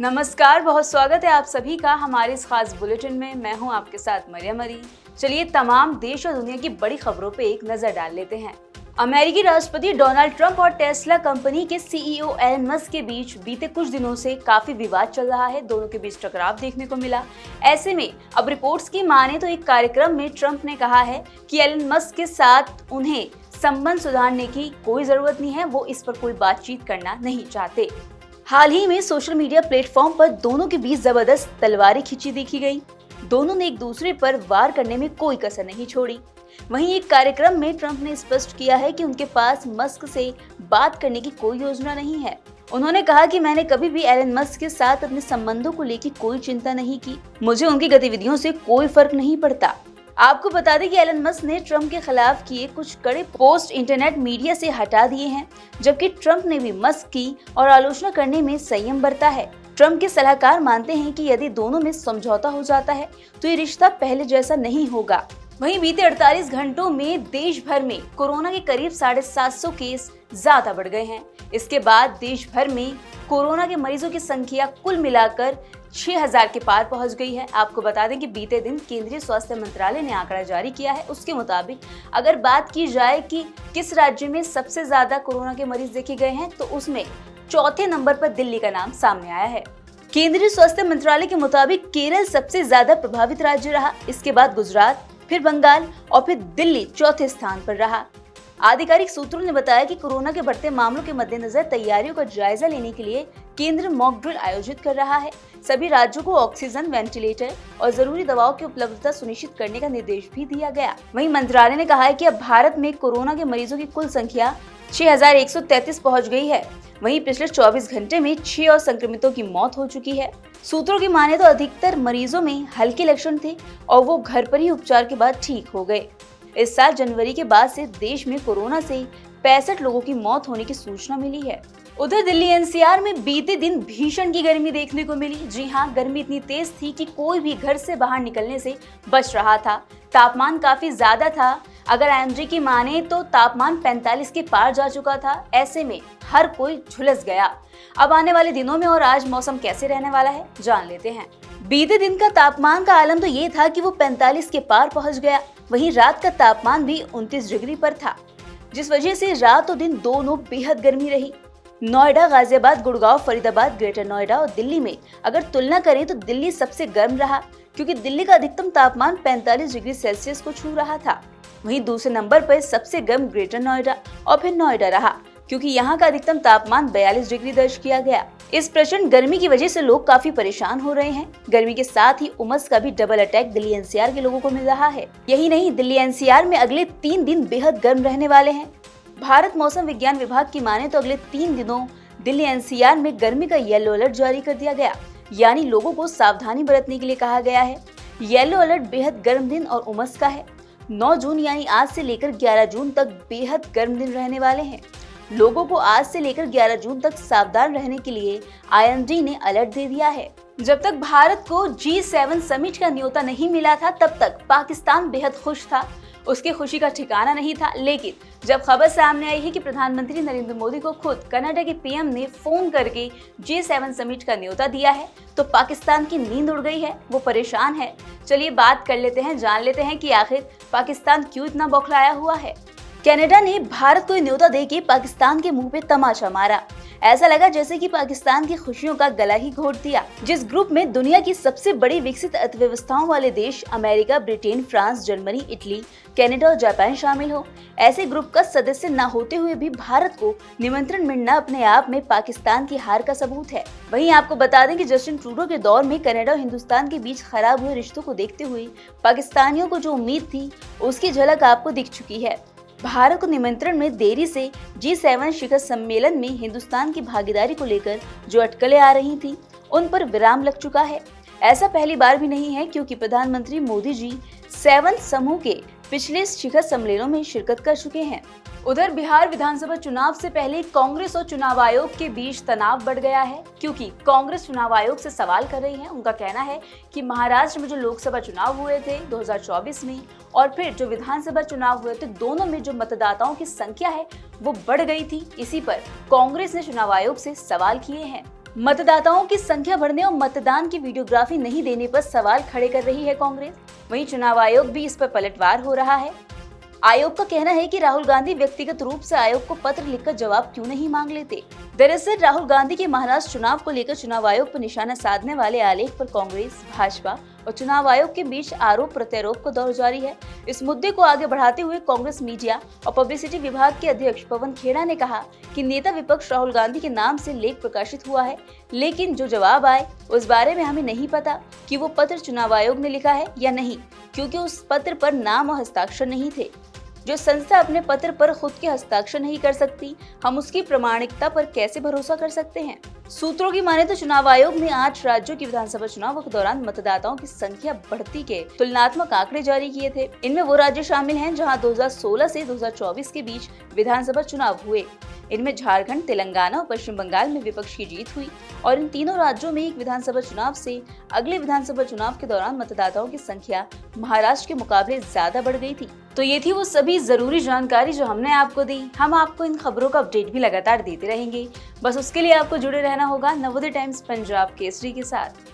नमस्कार, बहुत स्वागत है आप सभी का हमारे इस खास बुलेटिन में। मैं हूं आपके साथ मरियम अली। चलिए तमाम देश और दुनिया की बड़ी खबरों पे एक नजर डाल लेते हैं। अमेरिकी राष्ट्रपति डोनाल्ड ट्रंप और टेस्ला कंपनी के सीईओ एलन मस्क के बीच बीते कुछ दिनों से काफी विवाद चल रहा है। दोनों के बीच टकराव देखने को मिला। ऐसे में अब रिपोर्ट्स की माने तो एक कार्यक्रम में ट्रंप ने कहा है कि एलन मस्क के साथ उन्हें संबंध सुधारने की कोई जरूरत नहीं है, वो इस पर कोई बातचीत करना नहीं चाहते। हाल ही में सोशल मीडिया प्लेटफॉर्म पर दोनों के बीच जबरदस्त तलवारें खींची देखी गई। दोनों ने एक दूसरे पर वार करने में कोई कसर नहीं छोड़ी। वहीं एक कार्यक्रम में ट्रंप ने स्पष्ट किया है कि उनके पास मस्क से बात करने की कोई योजना नहीं है। उन्होंने कहा कि मैंने कभी भी एलन मस्क के साथ अपने संबंधों को लेकर कोई चिंता नहीं की। मुझे उनकी गतिविधियों से कोई फर्क नहीं पड़ता। आपको बता दें कि एलन मस्क ने ट्रंप के खिलाफ किए कुछ कड़े पोस्ट इंटरनेट मीडिया से हटा दिए हैं, जबकि ट्रंप ने भी मस्क की और आलोचना करने में संयम बरता है। ट्रंप के सलाहकार मानते हैं कि यदि दोनों में समझौता हो जाता है तो ये रिश्ता पहले जैसा नहीं होगा। वहीं बीते 48 घंटों में देश भर में कोरोना के करीब 750 केस ज्यादा बढ़ गए हैं। इसके बाद देश भर में कोरोना के मरीजों की संख्या कुल मिलाकर 6000 के पार पहुंच गई है। आपको बता दें कि बीते दिन केंद्रीय स्वास्थ्य मंत्रालय ने आंकड़ा जारी किया है। उसके मुताबिक अगर बात की जाए कि किस राज्य में सबसे ज्यादा कोरोना के मरीज देखे गए हैं तो उसमें चौथे नंबर पर दिल्ली का नाम सामने आया है। केंद्रीय स्वास्थ्य मंत्रालय के मुताबिक केरल सबसे ज्यादा प्रभावित राज्य रहा। इसके बाद गुजरात, फिर बंगाल और फिर दिल्ली चौथे स्थान पर रहा। आधिकारिक सूत्रों ने बताया कि कोरोना के बढ़ते मामलों के मद्देनजर तैयारियों का जायजा लेने के लिए केंद्र मॉक ड्रिल आयोजित कर रहा है। सभी राज्यों को ऑक्सीजन, वेंटिलेटर और जरूरी दवाओं की उपलब्धता सुनिश्चित करने का निर्देश भी दिया गया। वहीं मंत्रालय ने कहा है कि अब भारत में कोरोना के मरीजों की कुल संख्या 6133 पहुंच गई है। वहीं पिछले 24 घंटे में 6 और संक्रमितों की मौत हो चुकी है। सूत्रों की माने तो अधिकतर मरीजों में हल्के लक्षण थे और वो घर पर ही उपचार के बाद ठीक हो गए। इस साल जनवरी के बाद से देश में कोरोना से 65 लोगों की मौत होने की सूचना मिली है। उधर दिल्ली एनसीआर में बीते दिन भीषण की गर्मी देखने को मिली। जी हाँ, गर्मी इतनी तेज थी कि कोई भी घर से बाहर निकलने से बच रहा था। तापमान काफी ज्यादा था। अगर आईएमडी की माने तो तापमान 45 के पार जा चुका था। ऐसे में हर कोई झुलस गया। अब आने वाले दिनों में और आज मौसम कैसे रहने वाला है जान लेते हैं। बीते दिन का तापमान का आलम तो ये था कि वो 45 के पार पहुंच गया। वहीं रात का तापमान भी 29 डिग्री पर था, जिस वजह से रात और दिन दोनों बेहद गर्मी रही। नोएडा, गाजियाबाद, गुड़गांव, फरीदाबाद, ग्रेटर नोएडा और दिल्ली में अगर तुलना करें तो दिल्ली सबसे गर्म रहा, क्योंकि दिल्ली का अधिकतम तापमान 45 डिग्री सेल्सियस को छू रहा था। वहीं दूसरे नंबर पर सबसे गर्म ग्रेटर नोएडा और फिर नोएडा रहा, क्योंकि यहाँ का अधिकतम तापमान 42 डिग्री दर्ज किया गया। इस प्रचंड गर्मी की वजह से लोग काफी परेशान हो रहे हैं। गर्मी के साथ ही उमस का भी डबल अटैक दिल्ली एनसीआर के लोगों को मिल रहा है। यही नहीं, दिल्ली एनसीआर में अगले 3 दिन बेहद गर्म रहने वाले हैं। भारत मौसम विज्ञान विभाग की माने तो अगले 3 दिनों दिल्ली एनसीआर में गर्मी का येलो अलर्ट जारी कर दिया गया, यानी लोगों को सावधानी बरतने के लिए कहा गया है। येलो अलर्ट बेहद गर्म दिन और उमस का है। 9 जून यानी आज से लेकर 11 जून तक बेहद गर्म दिन रहने वाले हैं। लोगों को आज से लेकर 11 जून तक सावधान रहने के लिए आईएमडी ने अलर्ट दे दिया है। जब तक भारत को G7 समिट का न्योता नहीं मिला था तब तक पाकिस्तान बेहद खुश था। उसकी खुशी का ठिकाना नहीं था। लेकिन जब खबर सामने आई है कि प्रधानमंत्री नरेंद्र मोदी को खुद कनाडा के पीएम ने फोन करके G7 समिट का न्योता दिया है तो पाकिस्तान की नींद उड़ गई है, वो परेशान है। चलिए बात कर लेते हैं, जान लेते हैं कि आखिर पाकिस्तान क्यों इतना बौखलाया हुआ है। कनाडा ने भारत को न्योता देके पाकिस्तान के मुंह पे तमाचा मारा। ऐसा लगा जैसे कि पाकिस्तान की खुशियों का गला ही घोट दिया। जिस ग्रुप में दुनिया की सबसे बड़ी विकसित अर्थव्यवस्थाओं वाले देश America, Britain, France, Germany, Italy, Canada और जापान शामिल हो, ऐसे ग्रुप का सदस्य न होते हुए भी भारत को निमंत्रण मिलना अपने आप में पाकिस्तान की हार का सबूत है। वहीं आपको बता दें कि जस्टिन ट्रूडो के दौर में कनाडा और हिंदुस्तान के बीच खराब हुए रिश्तों को देखते हुए पाकिस्तानियों को जो उम्मीद थी उसकी झलक आपको दिख चुकी है। भारत को निमंत्रण में देरी से G7 शिखर सम्मेलन में हिंदुस्तान की भागीदारी को लेकर जो अटकलें आ रही थी उन पर विराम लग चुका है। ऐसा पहली बार भी नहीं है, क्योंकि प्रधानमंत्री मोदी जी 7 समूह के पिछले शिखर सम्मेलनों में शिरकत कर चुके हैं। उधर बिहार विधानसभा चुनाव से पहले कांग्रेस और चुनाव आयोग के बीच तनाव बढ़ गया है, क्योंकि कांग्रेस चुनाव आयोग से सवाल कर रही है। उनका कहना है कि महाराष्ट्र में जो लोकसभा चुनाव हुए थे 2024 में और फिर जो विधानसभा चुनाव हुए थे, दोनों में जो मतदाताओं की संख्या है वो बढ़ गई थी। इसी पर कांग्रेस ने चुनाव आयोग से सवाल किए हैं। मतदाताओं की संख्या बढ़ने और मतदान की वीडियोग्राफी नहीं देने पर सवाल खड़े कर रही है कांग्रेस। वहीं चुनाव आयोग भी इस पर पलटवार हो रहा है। आयोग का कहना है कि राहुल गांधी व्यक्तिगत रूप से आयोग को पत्र लिखकर जवाब क्यों नहीं मांग लेते। दरअसल राहुल गांधी के महाराष्ट्र चुनाव को लेकर चुनाव आयोग पर निशाना साधने वाले आलेख पर कांग्रेस, भाजपा और चुनाव आयोग के बीच आरोप प्रत्यारोप का दौर जारी है। इस मुद्दे को आगे बढ़ाते हुए कांग्रेस मीडिया और पब्लिसिटी विभाग के अध्यक्ष पवन खेड़ा ने कहा कि नेता विपक्ष राहुल गांधी के नाम से लेख प्रकाशित हुआ है, लेकिन जो जवाब आए उस बारे में हमें नहीं पता कि वो पत्र चुनाव आयोग ने लिखा है या नहीं, क्योंकि उस पत्र पर नाम और हस्ताक्षर नहीं थे। जो संस्था अपने पत्र पर खुद के हस्ताक्षर नहीं कर सकती, हम उसकी प्रामाणिकता पर कैसे भरोसा कर सकते हैं। सूत्रों की माने तो चुनाव आयोग ने 8 राज्यों की विधानसभा चुनाव के दौरान मतदाताओं की संख्या बढ़ती के तुलनात्मक आंकड़े जारी किए थे। इनमें वो राज्य शामिल हैं जहां 2016 से 2024 के बीच विधानसभा चुनाव हुए। इनमें झारखंड, तेलंगाना और पश्चिम बंगाल में विपक्ष की जीत हुई और इन तीनों राज्यों में एक विधानसभा चुनाव से अगले विधानसभा चुनाव के दौरान मतदाताओं की संख्या महाराष्ट्र के मुकाबले ज्यादा बढ़ गई थी। तो ये थी वो सभी जरूरी जानकारी जो हमने आपको दी। हम आपको इन खबरों का अपडेट भी लगातार देते रहेंगे। बस उसके लिए आपको जुड़े रहना होगा नवोदय टाइम्स पंजाब केसरी के साथ।